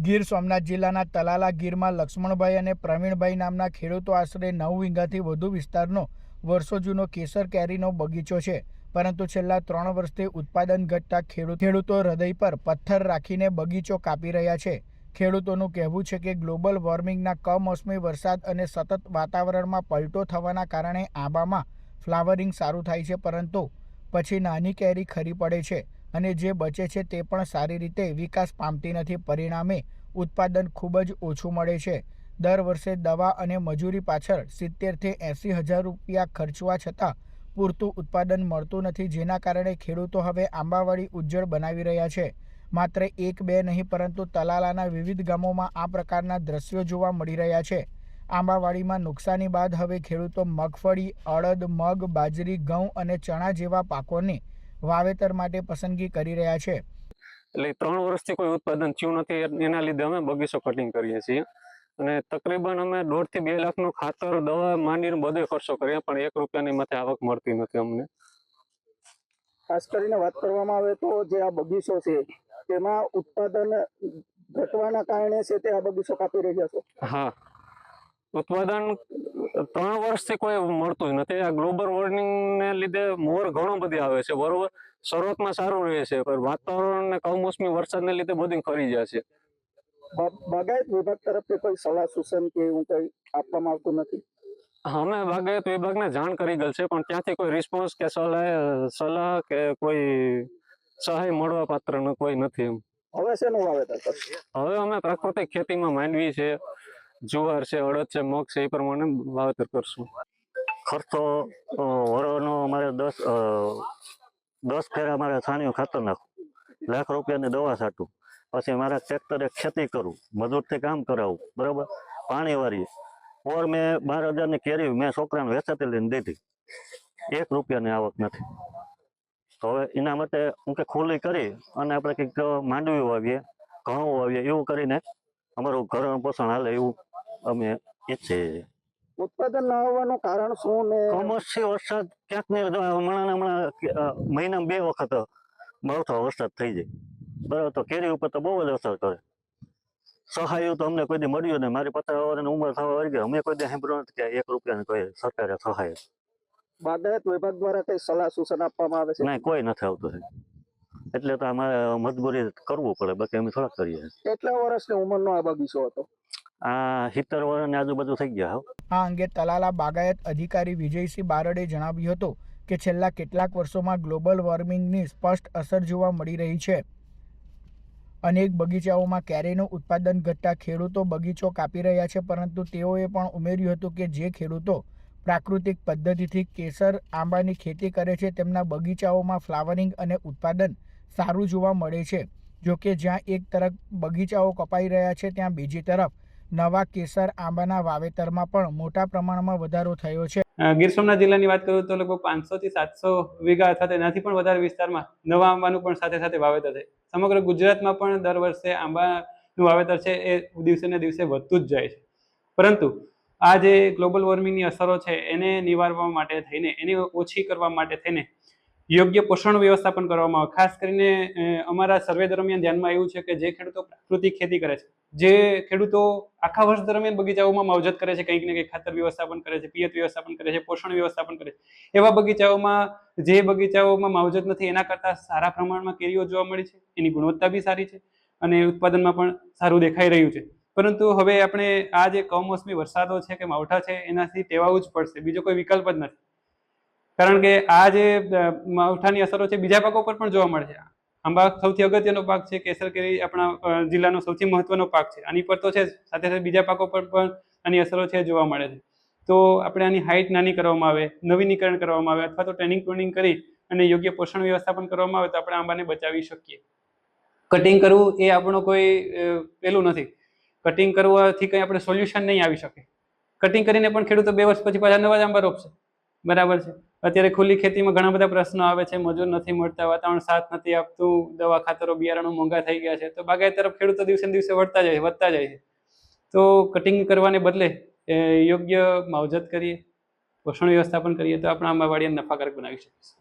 ગીર સોમનાથ જિલ્લાના તલાલા ગીરમાં લક્ષ્મણભાઈ અને પ્રવીણભાઈ નામના ખેડૂતો આશરે 9 વીઘાથી વધુ વિસ્તારનો વર્ષો જૂનો કેસર કેરીનો બગીચો છે, પરંતુ છેલ્લા 3 વર્ષથી ઉત્પાદન ઘટતા ખેડૂતો હૃદય પર પથ્થર રાખીને બગીચો કાપી રહ્યા છે। ખેડૂતોનું કહેવું છે કે ગ્લોબલ વોર્મિંગના કમોસમી વરસાદ અને સતત વાતાવરણમાં પલટો થવાના કારણે આંબામાં ફ્લાવરિંગ સારું થાય છે, પરંતુ પછી નાની કેરી ખરી પડે છે અને જે બચે છે તે પણ સારી રીતે વિકાસ પામતી નથી। પરિણામે ઉત્પાદન ખૂબ જ ઓછું મળે છે। દર વર્ષે દવા અને મજૂરી પાછળ 70 થી 80 હજાર રૂપિયા ખર્ચવા છતાં પૂરતું ઉત્પાદન મળતું નથી, જેના કારણે ખેડૂતો હવે આંબાવાડી ઉજ્જડ બનાવી રહ્યા છે। માત્ર 1-2 નહીં, પરંતુ તલાલાના વિવિધ ગામોમાં આ પ્રકારના દ્રશ્યો જોવા મળી રહ્યા છે। આંબાવાડીમાં નુકસાની બાદ હવે ખેડૂતો મગફળી, અડદ, મગ, બાજરી, ઘઉં અને ચણા જેવા પાકોની વાવેતર માટે પસંદગી કરી રહ્યા છે। એટલે 3 વર્ષથી કોઈ ઉત્પાદન થયું નથી, એના લીધે અમે બગીચો કટિંગ કરીએ છીએ અને તકરીબન અમે 1.5 થી 2 લાખનો ખાતર, દવા માંડીને બધો ખર્ચો કરીએ, પણ 1 રૂપિયાની માથે આવક મળતી નથી અમને। ખાસ કરીને વાત કરવામાં આવે તો જે આ બગીચો છે તેમાં ઉત્પાદન ઘટવાના કારણે છે તે આ બગીચો કાપી રહ્યા છો? હા, ઉત્પાદન 3 વર્ષથી કોઈ મળતું નથી। આ ગ્લોબલ વોર્મિંગને લીધે મોર ઘણો બધી આવે છે, બરોબર, શરૂઆતમાં સારું રહે છે, પણ વાતાવરણ ને કમોસમી વરસાદને લીધે બધું ખરી જાય છે। બાગાયત વિભાગ તરફથી કોઈ સલાહ સૂચન કે એવું કંઈ આપવામાં આવતું નથી? અમે બાગાયત વિભાગને જાણ કરી ગયેલ છે, પણ ત્યાંથી કોઈ રિસ્પોન્સ કે સલાહ કે કોઈ સહાય મળવા પાત્ર કોઈ નથી એમ। હવે શેનું વાવેતર કરશે? હવે અમે પ્રાકૃતિક ખેતીમાં માંડવી છે, જુવાર છે, અડદ છે, મગ છે, એ પ્રમાણે વાવેતર કરશું। ખર્ચો વરોનો અમારે 10 ફેરા અમારે છાણિયું ખાતર નાખું, લાખ રૂપિયાની દવા છાંટું, પછી મારા ટ્રેક્ટરે ખેતી કરું, મજૂરથી કામ કરાવું, બરાબર, પાણી વારીએ। ઓર મેં 12,000ની કેરી મેં છોકરાને વેચાતી લઈને દીધી, 1 રૂપિયાની આવક નથી। તો હવે એના માટે હું કે ખુલ્લી કરી અને આપણે કંઈક માંડવી વાવીએ, ઘઉં વાવીએ, એવું કરીને અમારું ઘરણ પોષણ હાલે એવું અમે ઈચ્છીએ છીએ। ઉત્પાદન ન આવવાનું કારણ શું ને? કમોસમી વરસાદ ક્યાંક ને હમણાં મહિનામાં 2 વખત માવઠો વરસાદ થઈ જાય, બરાબર, તો કેરી ઉપર તો બહુ જ અસર કરે। સહાય તો અમને કોઈ દી મળ્યું નહીં, મારી 50 વર્ષની ઉંમર થવા આવી ગઈ, અમે કોઈ દી સાંભળ્યું નથી કે 1 રૂપિયાની કોઈ સરકારે સહાય। બાગાયત વિભાગ દ્વારા કઈ સલાહ સૂચન આપવામાં આવે છે? નહીં, કોઈ નથી આવતું, એટલે તો અમારે મજબૂરી કરવું પડે, બાકી અમે થોડાક કરીએ। કેટલા વર્ષની ઉંમરનો આ બગીચો હતો? આ 70 વર્ષની આજુબાજુ થઈ ગયા। આ અંગે તલાલા બાગાયત અધિકારી વિજયસિંહ બારડે જણાવ્યું હતું કે છેલ્લા કેટલાક વર્ષોમાં ગ્લોબલ વોર્મિંગની સ્પષ્ટ અસર જોવા મળી રહી છે। અનેક બગીચાઓમાં કેરીનું ઉત્પાદન ઘટતા ખેડૂતો બગીચો કાપી રહ્યા છે, પરંતુ તેઓએ પણ ઉમેર્યું હતું કે જે ખેડૂતો પ્રાકૃતિક પદ્ધતિથી કેસર આંબાની ખેતી કરે છે તેમના બગીચાઓમાં ફ્લાવરિંગ અને ઉત્પાદન સારું જોવા મળે છે। જોકે જ્યાં એક તરફ બગીચાઓ કપાઈ રહ્યા છે, ત્યાં બીજી તરફ નવા કેસર આંબાના વાવેતરમાં પણ મોટા પ્રમાણમાં વધારો થયો છે। ગીર સોમનાથ જિલ્લાની વાત કરું તો લગભગ 500 થી 700 વીઘા અથવા તેનાથી પણ વધારે વિસ્તારમાં નવા આંબાનું પણ સાથે સાથે વાવેતર છે। સમગ્ર ગુજરાતમાં પણ દર વર્ષે આંબાનું વાવેતર છે એ દિવસે ને દિવસે વધતું જ જાય છે, પરંતુ આ જે ગ્લોબલ વોર્મિંગની અસરો છે એને નિવારવા માટે થઈને, એને ઓછી કરવા માટે થઈને યોગ્ય પોષણ વ્યવસ્થાપન કરવામાં આવે। ખાસ કરીને અમારા સર્વે દરમિયાન ધ્યાનમાં આવ્યું છે કે જે ખેડૂતો પ્રાકૃતિક ખેતી કરે છે, જે ખેડૂતો આખા વર્ષ દરમિયાન બગીચાઓમાં માવજત કરે છે, કંઈક ને કંઈક ખાતર વ્યવસ્થાપન કરે છે, પિયત વ્યવસ્થાપન કરે છે, પોષણ વ્યવસ્થાપન કરે છે, એવા બગીચાઓમાં, જે બગીચાઓમાં માવજત નથી એના કરતાં સારા પ્રમાણમાં કેરીઓ જોવા મળી છે, એની ગુણવત્તા બી સારી છે અને ઉત્પાદનમાં પણ સારું દેખાઈ રહ્યું છે। પરંતુ હવે આપણે આ જે કમોસમી વરસાદો છે કે માવઠા છે એનાથી ટેવાવું જ પડશે, બીજો કોઈ વિકલ્પ જ નથી। કારણ કે આ જે માવઠાની અસરો છે બીજા પાકો પર પણ જોવા મળે છે। આંબા સૌથી અગત્યનો પાક છે, કેસર કેરી આપણા જિલ્લાનો સૌથી મહત્વનો પાક છે, આની પર તો છે, સાથે સાથે બીજા પાકો પર પણ આની અસરો છે જોવા મળે છે। તો આપણે આની હાઇટ નાની કરવામાં આવે, નવીનીકરણ કરવામાં આવે, અથવા તો ટ્રેનિંગ પ્રુનિંગ કરી અને યોગ્ય પોષણ વ્યવસ્થાપન કરવામાં આવે તો આપણે આંબાને બચાવી શકીએ। કટિંગ કરવું એ આપણો કોઈ પેલું નથી, કટિંગ કરવાથી કંઈ આપણે સોલ્યુશન નહીં આવી શકે। કટિંગ કરીને પણ ખેડૂતો 2 વર્ષ પછી પાછા નવા જ આંબા રોપશે, બરાબર છે। અત્યારે ખુલ્લી ખેતીમાં ઘણા બધા પ્રશ્નો આવે છે, મજૂર નથી મળતા, વાતાવરણ સાથ નથી આપતું, દવા ખાતરો બિયારણો મોંઘા થઈ ગયા છે, તો બાગાયત તરફ ખેડૂતો દિવસે ને દિવસે વધતા જાય છે। તો કટિંગ કરવાને બદલે યોગ્ય માવજત કરીએ, પોષણ વ્યવસ્થાપન કરીએ તો આપણા આંબાવાડીને નફાકારક બનાવી શકીશું।